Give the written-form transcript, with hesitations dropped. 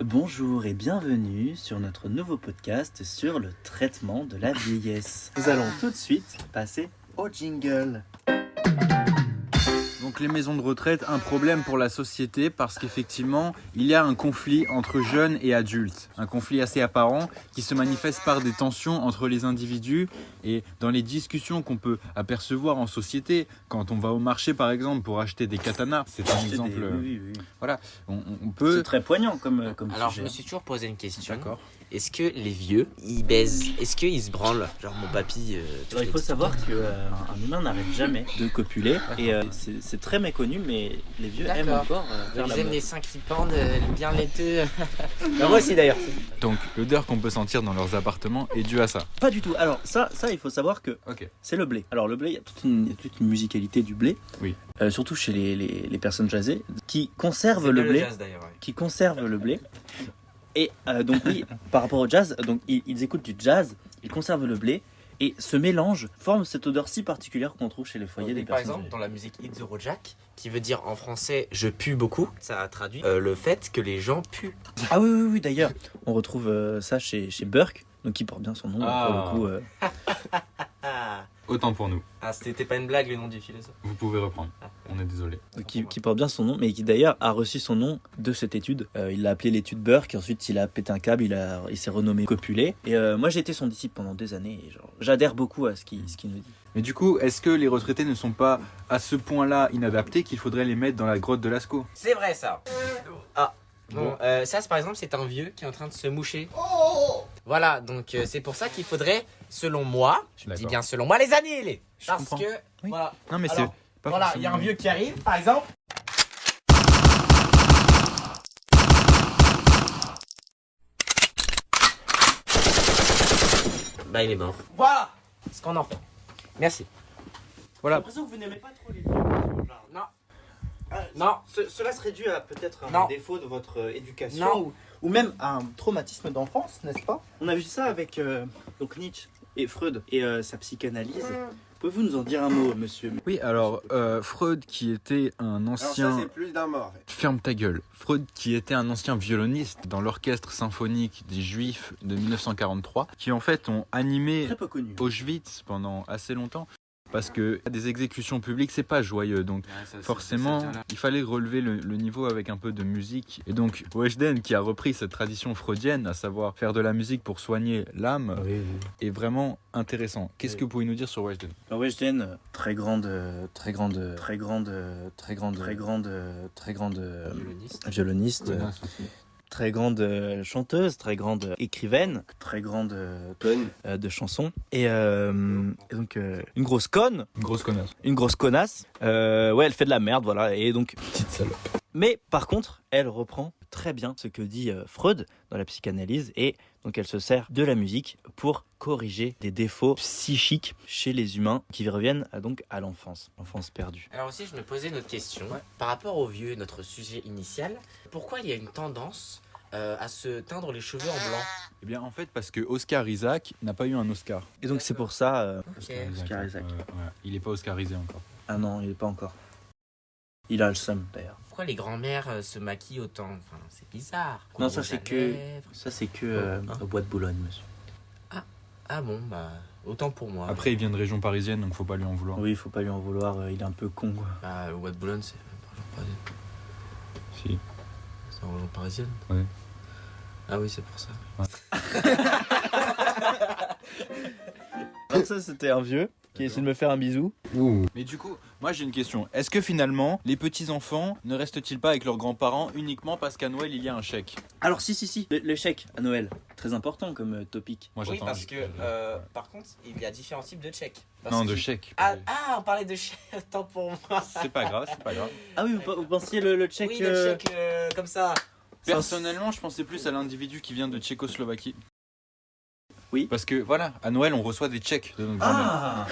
Bonjour et bienvenue sur notre nouveau podcast sur le traitement de la vieillesse. Nous allons tout de suite passer au jingle. Donc les maisons de retraite, un problème pour la société parce qu'effectivement, il y a un conflit entre jeunes et adultes. Un conflit assez apparent qui se manifeste par des tensions entre les individus et dans les discussions qu'on peut apercevoir en société. Quand on va au marché par exemple pour acheter des katanas, c'est un exemple. Oui. Voilà, on peut... C'est très poignant comme Alors sujet. je me suis toujours posé une question. D'accord. Est-ce que les vieux, ils baisent? Est-ce qu'ils se branlent? Genre mon papy... Alors, il faut savoir qu'un humain n'arrête jamais de copuler et c'est très méconnu, mais les vieux aiment D'accord. encore faire Ils la aiment mode. les seins qui pendent, bien laiteux. Moi aussi d'ailleurs. Donc l'odeur qu'on peut sentir dans leurs appartements est due à ça. Pas du tout. Alors ça il faut savoir que Ok. c'est le blé. Alors le blé, il y a toute une musicalité du blé. Oui. Surtout chez les personnes jazzées qui conservent le blé. Qui conservent le blé. Et donc oui, par rapport au jazz, donc ils écoutent du jazz, ils conservent le blé et ce mélange forme cette odeur si particulière qu'on trouve chez les foyers des Par personnes exemple, âgées. dans la musique Hit the Road Jack, qui veut dire en français je pue beaucoup, ça traduit le fait que les gens puent. Ah oui, d'ailleurs, on retrouve ça chez Burke, donc qui porte bien son nom Ah. pour le coup. Autant pour nous. Ah, c'était pas une blague le nom du philosophe. Vous pouvez reprendre. On est désolé. Donc, qui porte bien son nom, mais qui d'ailleurs a reçu son nom de cette étude. Il l'a appelé l'étude Burke, et ensuite il a pété un câble, il s'est renommé Copulé. Et moi j'ai été son disciple pendant des années, et j'adhère beaucoup à ce qu'il nous dit. Mais du coup, est-ce que les retraités ne sont pas à ce point-là inadaptés qu'il faudrait les mettre dans la grotte de Lascaux? C'est vrai ça. Ah. Bon, ça par exemple c'est un vieux qui est en train de se moucher. Voilà, donc c'est pour ça qu'il faudrait, selon moi, je dis D'accord. bien selon moi, les annihiler. Je Parce comprends. que, Oui. voilà, Non mais Alors, c'est pas voilà, il y a un forcément- vieux qui arrive, par exemple. Bah il est mort. Voilà ce qu'on en fait. Merci. Voilà. J'ai l'impression que vous n'aimez pas trop les vieux. Non. Non. Cela serait dû à peut-être Non. un défaut de votre éducation Non. ou même à un traumatisme d'enfance, n'est-ce pas? On a vu ça avec donc Nietzsche et Freud et sa psychanalyse. Pouvez-vous nous en dire un mot, monsieur? Oui, alors Freud qui était un ancien... Alors ça, c'est plus d'un mort. Ferme ta gueule. Freud qui était un ancien violoniste dans l'orchestre symphonique des Juifs de 1943, qui en fait ont animé Très peu connu. Auschwitz pendant assez longtemps. Parce que des exécutions publiques, c'est pas joyeux, donc forcément, il fallait relever le niveau avec un peu de musique. Et donc, Weshden, qui a repris cette tradition freudienne, à savoir faire de la musique pour soigner l'âme, est vraiment intéressant. Qu'est-ce Oui. que vous pouvez nous dire sur Weshden? Alors Weshden, très grande violoniste, très grande chanteuse, très grande écrivaine, très grande Conne. de chansons et donc une grosse conne, Une grosse connasse. une grosse connasse. Ouais, elle fait de la merde, voilà. Et donc, Petite salope. mais par contre, elle reprend très bien ce que dit Freud dans la psychanalyse et donc elle se sert de la musique pour corriger des défauts psychiques chez les humains qui reviennent donc à l'enfance perdue. Alors aussi, je me posais une autre question. Par rapport aux vieux, notre sujet initial, pourquoi il y a une tendance à se teindre les cheveux en blanc? Eh bien, en fait, parce que Oscar Isaac n'a pas eu un Oscar. Et donc c'est pour ça. Ok. Oscar Isaac. Il est pas oscarisé encore. Ah non, il est pas encore. Il a le seum d'ailleurs. Pourquoi les grands-mères se maquillent autant? Enfin, c'est bizarre. Non, Rouge ça, à c'est que- lèvres. Ça c'est que au bois de Boulogne, monsieur. Ah bon, bah, autant pour moi. Après, il vient de région parisienne, donc faut pas lui en vouloir. Oui, il faut pas lui en vouloir. Il est un peu con. Quoi. Bah, le bois de Boulogne, c'est en région parisienne. Si. C'est en région parisienne? Ouais. Ah oui, c'est pour ça. Donc ça c'était un vieux qui essaie de me faire un bisou. Mais du coup, moi j'ai une question. Est-ce que finalement, les petits-enfants ne restent-ils pas avec leurs grands-parents uniquement parce qu'à Noël, il y a un chèque? Alors si. Le chèque à Noël, très important comme topic. Moi, Oui, j'attends- parce que, par contre, il y a différents types de chèques. Parce Non, que- de chèque. Ah, on parlait de chèques, autant pour moi. C'est pas grave, c'est pas grave. Ah oui, vous pensiez le chèque. Oui, le chèque comme ça. Personnellement, je pensais plus à l'individu qui vient de Tchécoslovaquie. Oui. Parce que voilà, à Noël, on reçoit des chèques de notre grand-mère. Ah